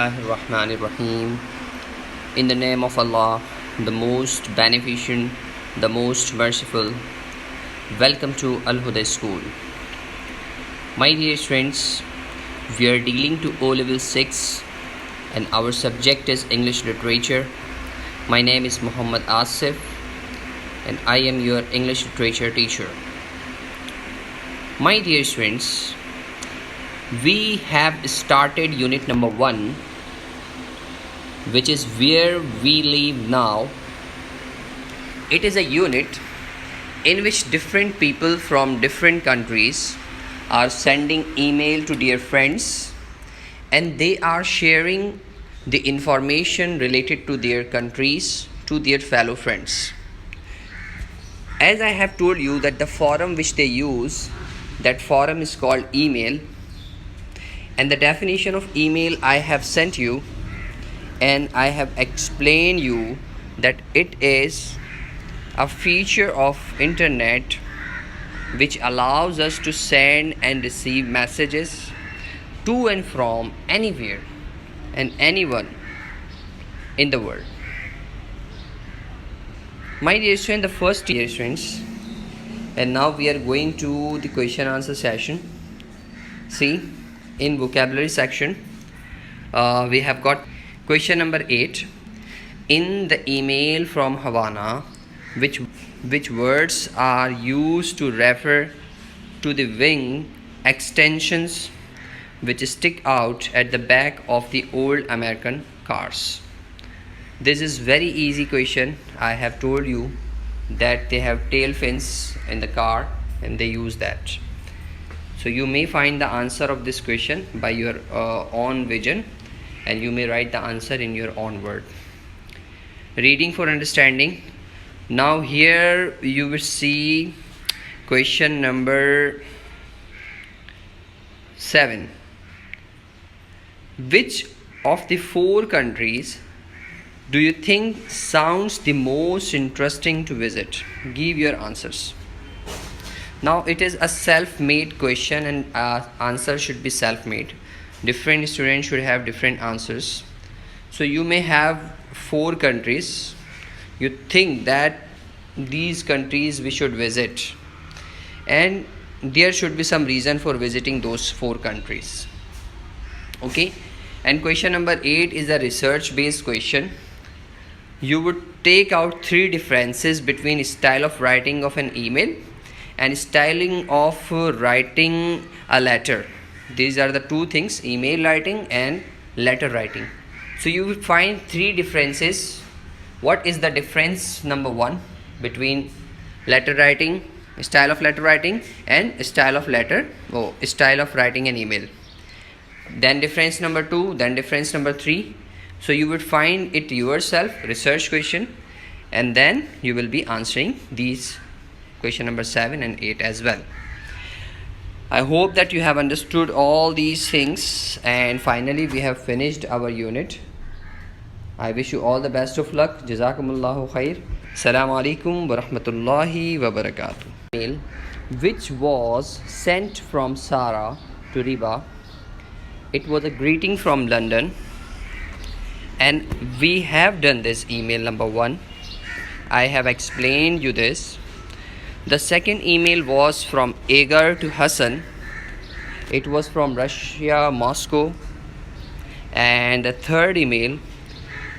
Bismillahirrahmanirrahim. In the name of Allah, the most beneficent, the most merciful. Welcome to Al Huda School. My dear friends, we are dealing to O Level 6 and our subject is English Literature. My name is Muhammad Asif and I am your English Literature teacher. My dear friends, we have started unit number 1, which is Where We Live Now. It is a unit in which different people from different countries are sending email to their friends and they are sharing the information related to their countries to their fellow friends. As I have told you that the forum which they use, that forum is called email, and the definition of email I have sent you, and I have explained you that it is a feature of internet which allows us to send and receive messages to and from anywhere and anyone in the world. My dear students, the first year students, and now we are going to the question answer session. See, in vocabulary section, we have got question number 8. In the email from Havana, which words are used to refer to the wing extensions which stick out at the back of the old American cars? This is very easy question. I have told you that they have tail fins in the car and they use that. So you may find the answer of this question by your own vision, and you may write the answer in your own word. Reading for understanding. Now here you will see question number 7. Which of the 4 countries do you think sounds the most interesting to visit? Give your answers. Now it is a self-made question and answer should be self-made. Different students should have different answers. So you may have 4 countries. You think that these countries we should visit, and there should be some reason for visiting those 4 countries. Okay, and question number 8 is a research based question. You would take out 3 differences between style of writing of an email and styling of writing a letter. These are the 2 things: email writing and letter writing. So you will find 3 differences. What is the difference? Number 1, between letter writing, style of letter writing, and style of writing an email. Then difference number 2, then difference number 3. So you would find it yourself, research question, and then you will be answering these question number 7 and 8 as well. I hope that you have understood all these things, and finally we have finished our unit. I wish you all the best of luck. Jazakumullahu khair. Assalamu alaikum wa rahmatullahi wa barakatuh. Email which was sent from Sarah to Riba. It was a greeting from London, and we have done this email number 1. I have explained you this. The second email was from Agar to Hassan. It was from Russia, Moscow. And the third email,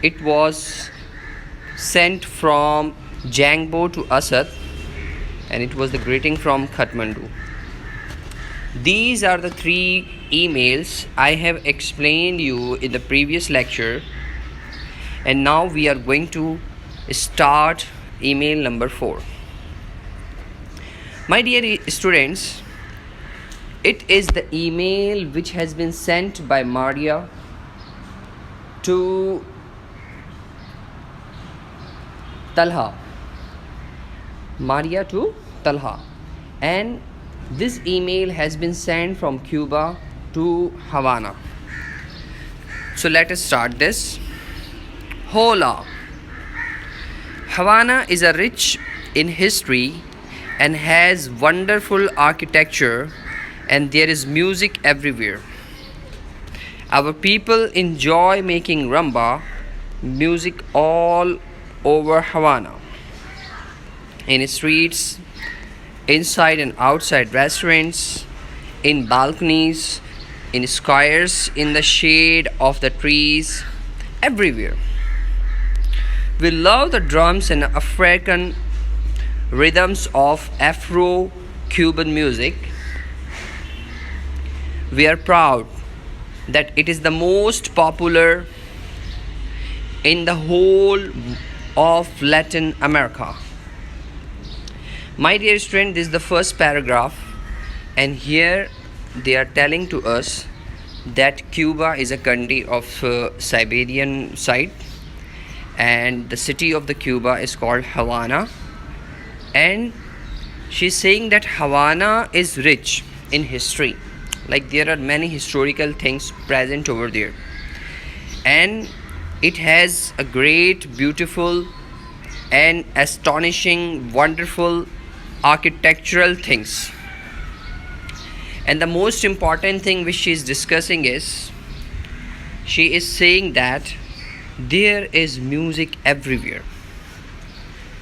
it was sent from Jangbo to Asad, and it was the greeting from Kathmandu. These are the 3 emails I have explained you in the previous lecture, and now we are going to start email number 4. My dear students, it is the email which has been sent by Maria to Talha. And this email has been sent from Cuba to Havana. So let us start this. Hola. Havana is a rich in history and has wonderful architecture, and there is music everywhere. Our people enjoy making rumba music all over Havana, in streets, inside and outside restaurants, in balconies, in squares, in the shade of the trees, everywhere. We love the drums and African rhythms of Afro Cuban music. We are proud that it is the most popular in the whole of Latin America. My dear student, this is the first paragraph, and here they are telling to us that Cuba is a country of Siberian side, and the city of the Cuba is called Havana, and she's saying that Havana is rich in history, like there are many historical things present over there, and it has a great, beautiful and astonishing, wonderful architectural things. And the most important thing which she is discussing is, she is saying that there is music everywhere.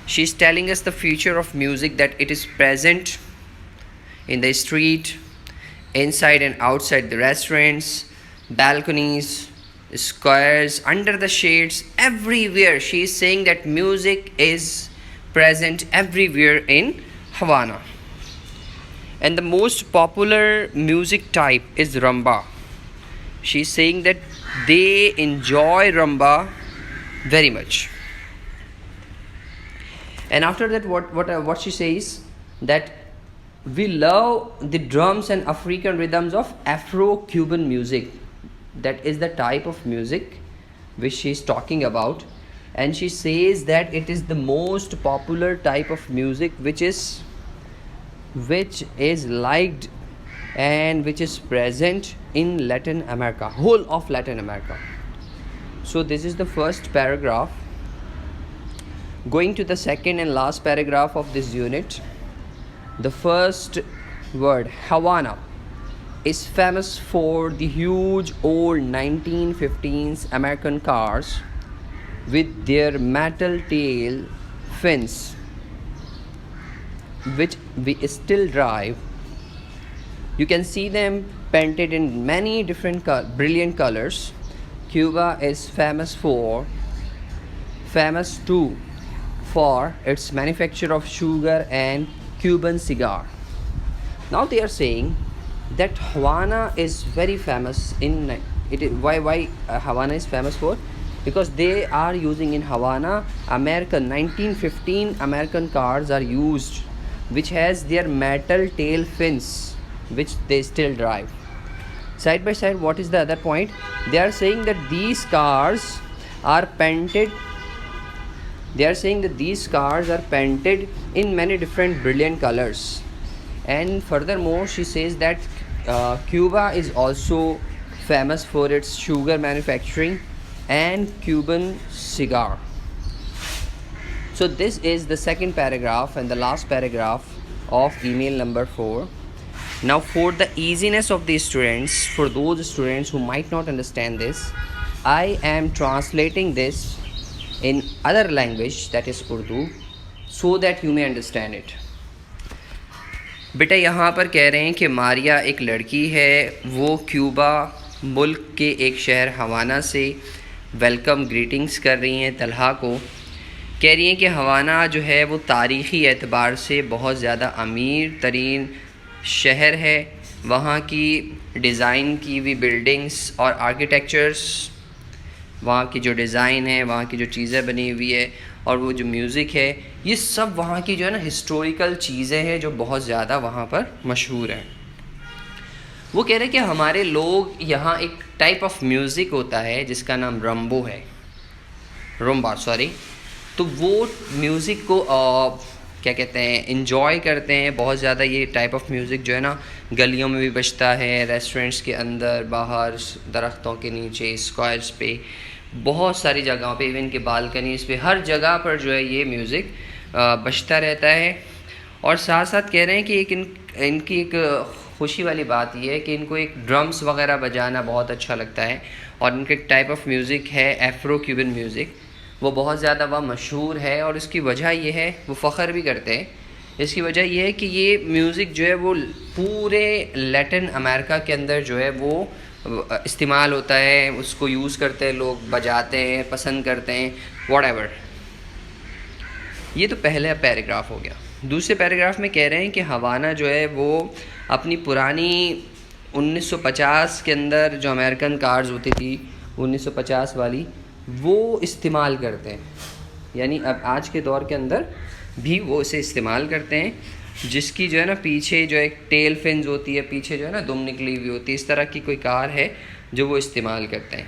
She is telling us the future of music, that it is present in the street, inside and outside the restaurants, balconies, squares, under the shades, everywhere. She is saying that music is present everywhere in Havana. And the most popular music type is rumba. She is saying that they enjoy rumba very much. And after that, what she says, that we love the drums and African rhythms of Afro-Cuban music. That is the type of music which she is talking about, and she says that it is the most popular type of music which is liked and which is present in Latin America, whole of Latin America. So this is the first paragraph. Going to the second and last paragraph of this unit, the first word, Havana, is famous for the huge old 1915s American cars with their metal tail fins, which we still drive. You can see them painted in many different brilliant colors. Cuba is famous too for its manufacture of sugar and Cuban cigar. Now they are saying that Havana is very famous in it. Why Havana is famous for? Because they are using in Havana American 1915 American cars are used, which has their metal tail fins, which they still drive. Side by side, what is the other point? They are saying that these cars are painted. They are saying that these cars are painted in many different brilliant colors. And furthermore, she says that Cuba is also famous for its sugar manufacturing and Cuban cigar. So this is the second paragraph and the last paragraph of email number 4. Now for the easiness of the students, for those students who might not understand this, I am translating this in other language, that is Urdu, so that you may understand it. بیٹا یہاں پر کہہ رہے ہیں کہ ماریا ایک لڑکی ہے، وہ Cuba ملک کے ایک شہر ہوانہ سے ویلکم گریٹنگز کر رہی ہیں طلحہ کو. کہہ رہی ہیں کہ ہوانہ جو ہے وہ تاریخی اعتبار سے بہت زیادہ امیر ترین شہر ہے. وہاں کی ڈیزائن کی ہوئی بلڈنگس اور آرکیٹیکچرس، وہاں کی جو ڈیزائن ہے، وہاں کی جو چیزیں بنی ہوئی ہے اور وہ جو میوزک ہے، یہ سب وہاں کی جو ہے نا ہسٹوریکل چیزیں ہیں جو بہت زیادہ وہاں پر مشہور ہیں. وہ کہہ رہے ہیں کہ ہمارے لوگ یہاں ایک ٹائپ آف میوزک ہوتا ہے جس کا نام رومبا تو وہ میوزک کو کیا کہتے ہیں انجوائے کرتے ہیں بہت زیادہ. یہ ٹائپ آف میوزک جو ہے نا گلیوں میں بھی بجتا ہے، ریسٹورنٹس کے اندر، باہر درختوں کے نیچے، اسکوائرس پہ، بہت ساری جگہوں پہ، ایون کہ بالکنیز پہ، ہر جگہ پر جو ہے یہ میوزک بجتا رہتا ہے. اور ساتھ ساتھ کہہ رہے ہیں کہ ان کی ایک خوشی والی بات یہ ہے کہ ان کو ایک ڈرمز وغیرہ بجانا بہت اچھا لگتا ہے، اور ان کے ایک ٹائپ آف میوزک ہے ایفرو کیوبن میوزک، وہ بہت زیادہ وہاں مشہور ہے، اور اس کی وجہ یہ ہے، وہ فخر بھی کرتے ہیں، اس کی وجہ یہ ہے کہ یہ میوزک جو ہے وہ پورے لیٹن امریکہ کے اندر جو ہے وہ استعمال ہوتا ہے، اس کو یوز کرتے ہیں لوگ، بجاتے ہیں، پسند کرتے ہیں، واٹ ایور۔ یہ تو پہلا پیراگراف ہو گیا۔ دوسرے پیراگراف میں کہہ رہے ہیں کہ ہوانا جو ہے وہ اپنی پرانی 1950 کے اندر جو امریکن کارز ہوتی تھی 1950 والی، وہ استعمال کرتے ہیں، یعنی اب آج کے دور کے اندر بھی وہ اسے استعمال کرتے ہیں، جس کی جو ہے نا پیچھے جو ایک ٹیل فنز ہوتی ہے، پیچھے جو ہے نا دم نکلی ہوئی ہوتی ہے، اس طرح کی کوئی کار ہے جو وہ استعمال کرتے ہیں۔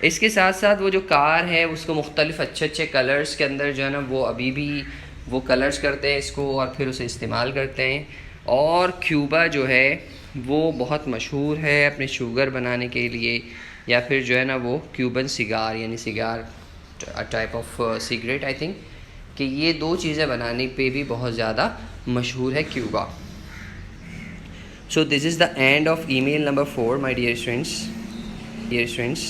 اس کے ساتھ ساتھ وہ جو کار ہے اس کو مختلف اچھے اچھے کلرز کے اندر جو ہے نا وہ ابھی بھی وہ کلرز کرتے ہیں اس کو، اور پھر اسے استعمال کرتے ہیں۔ اور کیوبا جو ہے وہ بہت مشہور ہے اپنے شوگر بنانے کے لیے، یا پھر جو ہے نا وہ کیوبن سگار، یعنی cigar type of cigarette I think, کہ یہ دو چیزیں بنانے پہ بھی بہت زیادہ مشہور ہے Cuba. So this is the end of email number 4 my dear students,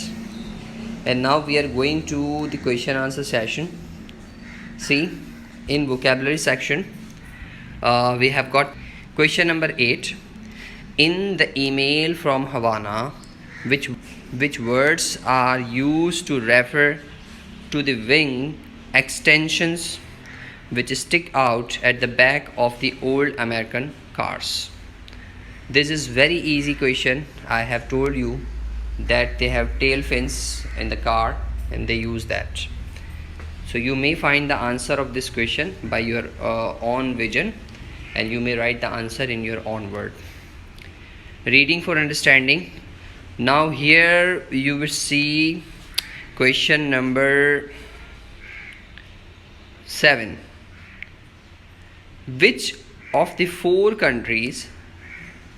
and now we are going to the question answer session. See, in vocabulary section we have got question number 8. In the email from Havana, which words are used to refer to the wing extensions which stick out at the back of the old American cars? This is very easy question. I have told you that they have tail fins in the car and they use that. So you may find the answer of this question by your own vision, and you may write the answer in your own word. Reading for understanding. Now here you will see question number 7. Which of the 4 countries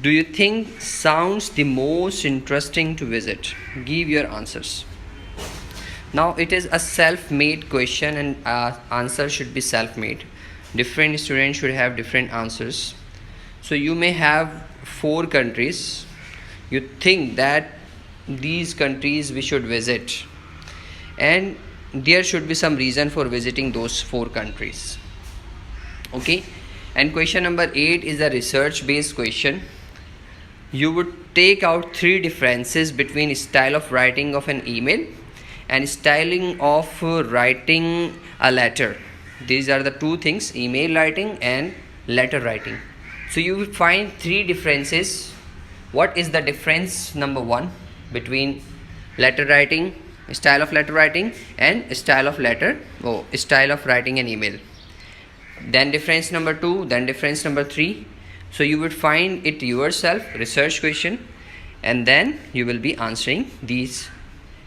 do you think sounds the most interesting to visit? Give your answers. Now it is a self-made question, and answer should be self-made. Different students should have different answers. So you may have 4 countries. You think that these countries we should visit, and there should be some reason for visiting those 4 countries. Okay, and question number 8 is a research based question. You would take out 3 differences between style of writing of an email and styling of writing a letter. These are the 2 things: email writing and letter writing. So you will find 3 differences. What is the difference? Number 1, between letter writing, style of letter writing, and style of writing an email. Then difference number 2, then difference number 3. So you would find it yourself, research question, and then you will be answering these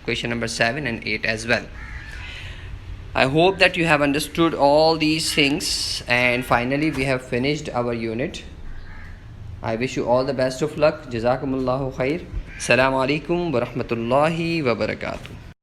question number 7 and 8 as well. I hope that you have understood all these things, and finally we have finished our unit. I wish you all the best of luck. Jazakumullahu khair. Assalamu alaikum wa rahmatullahi wa barakatuh.